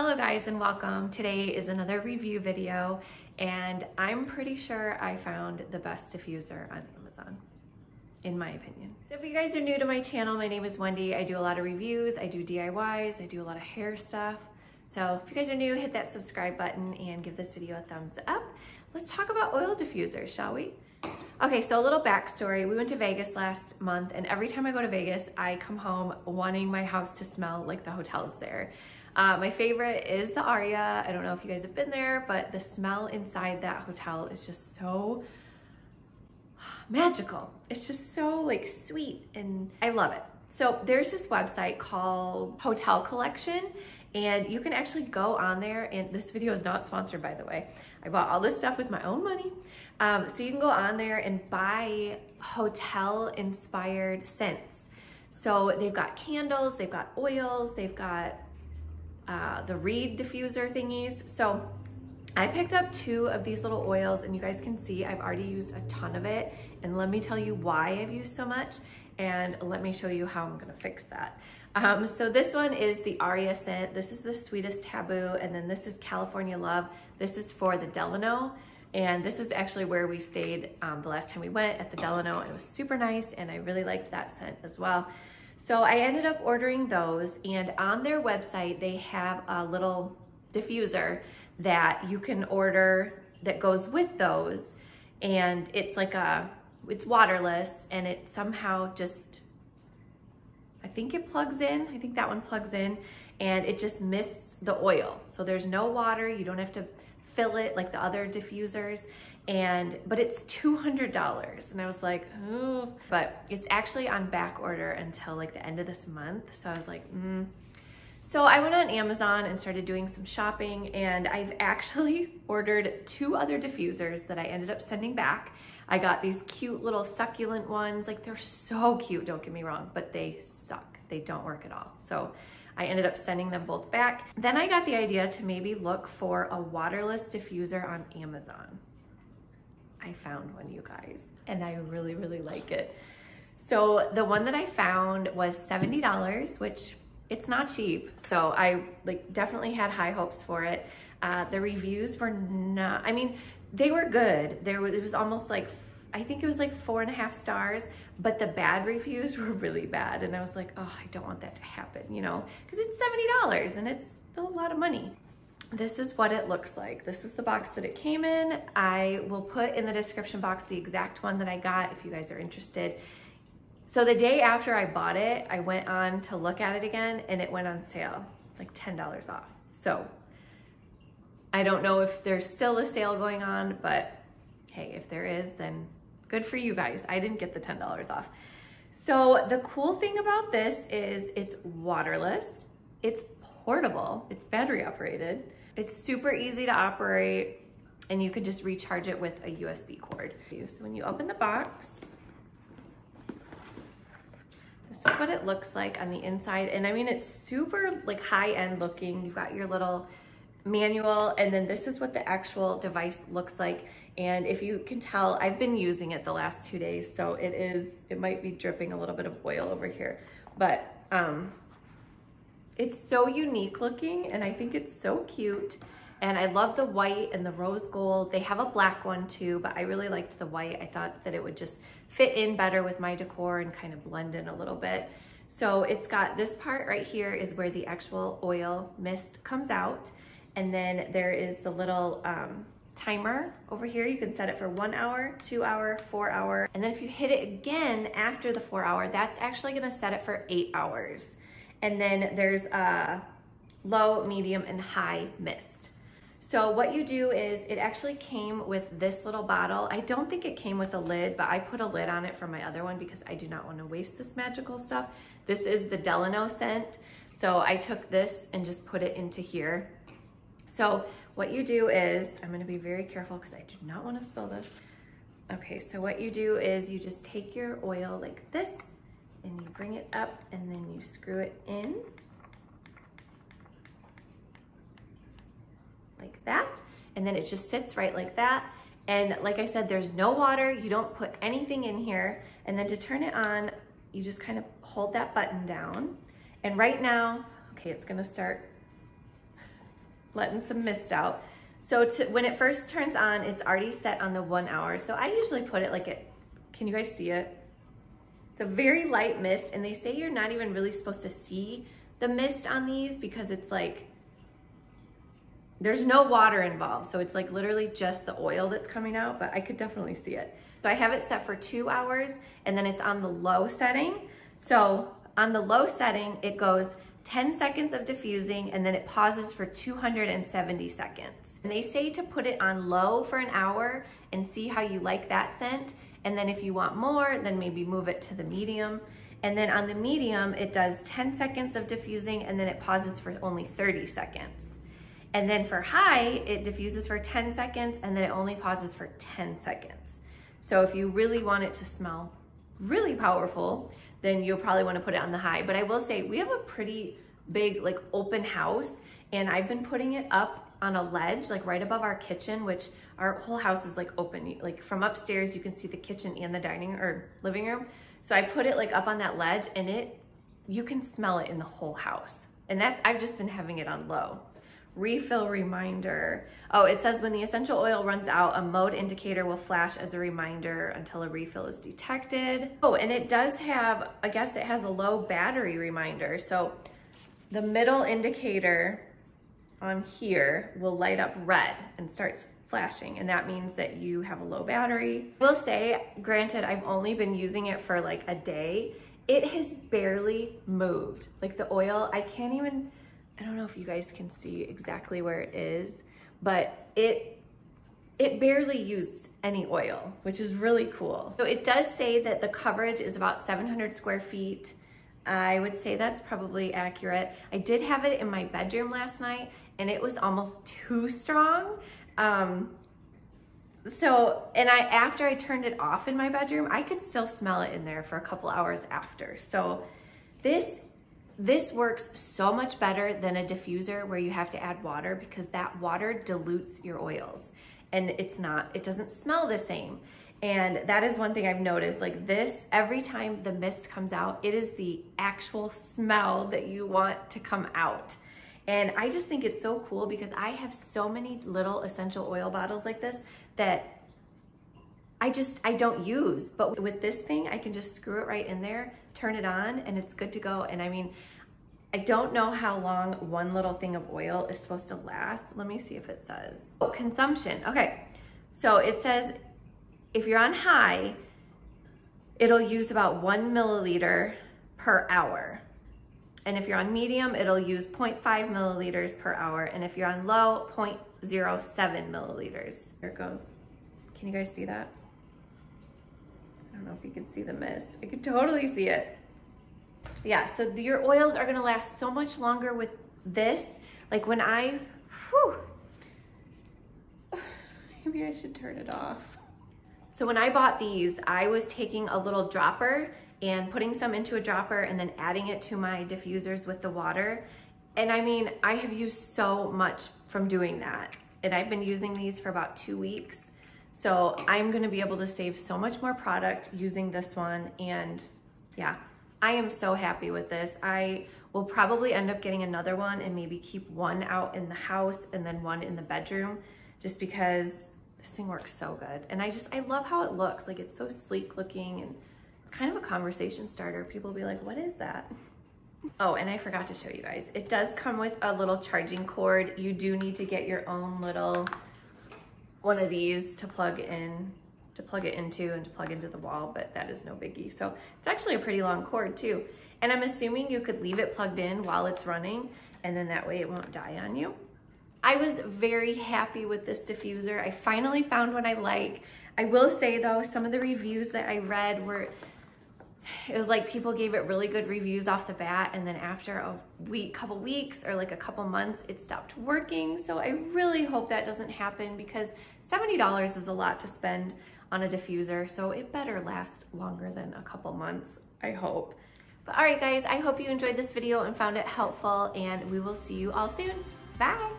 Hello guys and welcome. Today is another review video and I'm pretty sure I found the best diffuser on Amazon, in my opinion. So if you guys are new to my channel, my name is Wendy. I do a lot of reviews, I do DIYs, I do a lot of hair stuff. So if you guys are new, hit that subscribe button and give this video a thumbs up. Let's talk about oil diffusers, shall we? Okay, so a little backstory. We went to Vegas last month and every time I go to Vegas, I come home wanting my house to smell like the hotels there. My favorite is the Aria. I don't know if you guys have been there, but the smell inside that hotel is just so magical. It's just so like sweet and I love it. So there's this website called Hotel Collection and you can actually go on there, and this video is not sponsored by the way. I bought all this stuff with my own money. So you can go on there and buy hotel inspired scents. So they've got candles, they've got oils, they've got the reed diffuser thingies. So I picked up 2 of these little oils and you guys can see I've already used a ton of it. And let me tell you why I've used so much and let me show you how I'm gonna fix that. So this one is the Aria scent. This is the Sweetest Taboo. And then this is California Love. This is for the Delano. And this is actually where we stayed the last time we went, at the Delano. It was super nice and I really liked that scent as well. So I ended up ordering those, and on their website, they have a little diffuser that you can order that goes with those. And it's like it's waterless, and it somehow just, I think it plugs in. I think that one plugs in and it just mists the oil. So there's no water. You don't have to fill it like the other diffusers. But it's $200 and I was like, oh, but it's actually on back order until like the end of this month. So I was like, So I went on Amazon and started doing some shopping, and I've actually ordered 2 other diffusers that I ended up sending back. I got these cute little succulent ones. Like, they're so cute, don't get me wrong, but they suck. They don't work at all. So I ended up sending them both back. Then I got the idea to maybe look for a waterless diffuser on Amazon. I found one, you guys, and I really, really like it. So the one that I found was $70, which it's not cheap. So I definitely had high hopes for it. The reviews were not, I mean, they were good. It was almost like, I think it was like 4.5 stars, but the bad reviews were really bad. And I was like, oh, I don't want that to happen, you know, because it's $70 and it's still a lot of money. This is what it looks like. This is the box that it came in. I will put in the description box the exact one that I got if you guys are interested. So the day after I bought it, I went on to look at it again and it went on sale, like $10 off. So I don't know if there's still a sale going on, but hey, if there is, then good for you guys. I didn't get the $10 off. So the cool thing about this is it's waterless, it's portable, it's battery operated, it's super easy to operate, and you can just recharge it with a USB cord. So when you open the box, this is what it looks like on the inside. And I mean, it's super like high-end looking. You've got your little manual, and then this is what the actual device looks like. And if you can tell, I've been using it the last 2 days, so it might be dripping a little bit of oil over here, but it's so unique looking and I think it's so cute. And I love the white and the rose gold. They have a black one too, but I really liked the white. I thought that it would just fit in better with my decor and kind of blend in a little bit. So it's got this part right here is where the actual oil mist comes out. And then there is the little timer over here. You can set it for 1 hour, 2 hour, 4 hour. And then if you hit it again after the 4 hour, that's actually gonna set it for 8 hours. And then there's a low, medium, and high mist. So what you do is, it actually came with this little bottle. I don't think it came with a lid, but I put a lid on it for my other one because I do not want to waste this magical stuff. This is the Delano scent. So I took this and just put it into here. So what you do is, I'm gonna be very careful because I do not want to spill this. Okay, so what you do is you just take your oil like this and you bring it up and then you screw it in like that. And then it just sits right like that. And like I said, there's no water. You don't put anything in here. And then to turn it on, you just kind of hold that button down. And right now, okay, it's gonna start letting some mist out. So when it first turns on, it's already set on the 1 hour. So I usually put it like can you guys see it? It's a very light mist, and they say you're not even really supposed to see the mist on these because it's like, there's no water involved. So it's like literally just the oil that's coming out, but I could definitely see it. So I have it set for 2 hours, and then it's on the low setting. So on the low setting, it goes 10 seconds of diffusing, and then it pauses for 270 seconds. And they say to put it on low for an hour and see how you like that scent. And then if you want more, then maybe move it to the medium. And then on the medium, it does 10 seconds of diffusing, and then it pauses for only 30 seconds. And then for high, it diffuses for 10 seconds, and then it only pauses for 10 seconds. So if you really want it to smell really powerful, then you'll probably want to put it on the high. But I will say, we have a pretty big like open house, and I've been putting it up on a ledge, like right above our kitchen, which our whole house is like open. Like from upstairs, you can see the kitchen and the dining or living room. So I put it like up on that ledge, and you can smell it in the whole house. And I've just been having it on low. Refill reminder. Oh, it says when the essential oil runs out, a mode indicator will flash as a reminder until a refill is detected. Oh, and it does have, I guess it has a low battery reminder. So the middle indicator on here will light up red and starts flashing, and that means that you have a low battery. I will say, granted, I've only been using it for like a day. It has barely moved. Like the oil, I don't know if you guys can see exactly where it is, but it barely used any oil, which is really cool. So it does say that the coverage is about 700 square feet. I would say that's probably accurate. I did have it in my bedroom last night, and it was almost too strong. After I turned it off in my bedroom, I could still smell it in there for a couple hours after. So this works so much better than a diffuser where you have to add water, because that water dilutes your oils, and it doesn't smell the same. And that is one thing I've noticed, like this, every time the mist comes out, it is the actual smell that you want to come out. And I just think it's so cool because I have so many little essential oil bottles like this that I don't use. But with this thing, I can just screw it right in there, turn it on, and it's good to go. And I mean, I don't know how long one little thing of oil is supposed to last. Let me see if it says. Oh, consumption. Okay, so it says if you're on high, it'll use about 1 milliliter per hour. And if you're on medium, it'll use 0.5 milliliters per hour. And if you're on low, 0.07 milliliters. Here it goes. Can you guys see that? I don't know if you can see the mist. I can totally see it. Yeah, so your oils are gonna last so much longer with this. Like when maybe I should turn it off. So when I bought these, I was taking a little dropper and putting some into a dropper and then adding it to my diffusers with the water. And I mean, I have used so much from doing that. And I've been using these for about 2 weeks. So I'm gonna be able to save so much more product using this one. And yeah, I am so happy with this. I will probably end up getting another one and maybe keep one out in the house and then one in the bedroom, just because this thing works so good. And I love how it looks. Like it's so sleek looking, and it's kind of a conversation starter. People will be like, what is that? Oh, and I forgot to show you guys. It does come with a little charging cord. You do need to get your own little one of these to plug in, to plug it into and to plug into the wall, but that is no biggie. So it's actually a pretty long cord too. And I'm assuming you could leave it plugged in while it's running, and then that way it won't die on you. I was very happy with this diffuser. I finally found one I like. I will say though, some of the reviews that I read it was like people gave it really good reviews off the bat, and then after a couple weeks or like a couple months, it stopped working. So I really hope that doesn't happen, because $70 is a lot to spend on a diffuser. So it better last longer than a couple months, I hope. But all right guys, I hope you enjoyed this video and found it helpful, and we will see you all soon. Bye.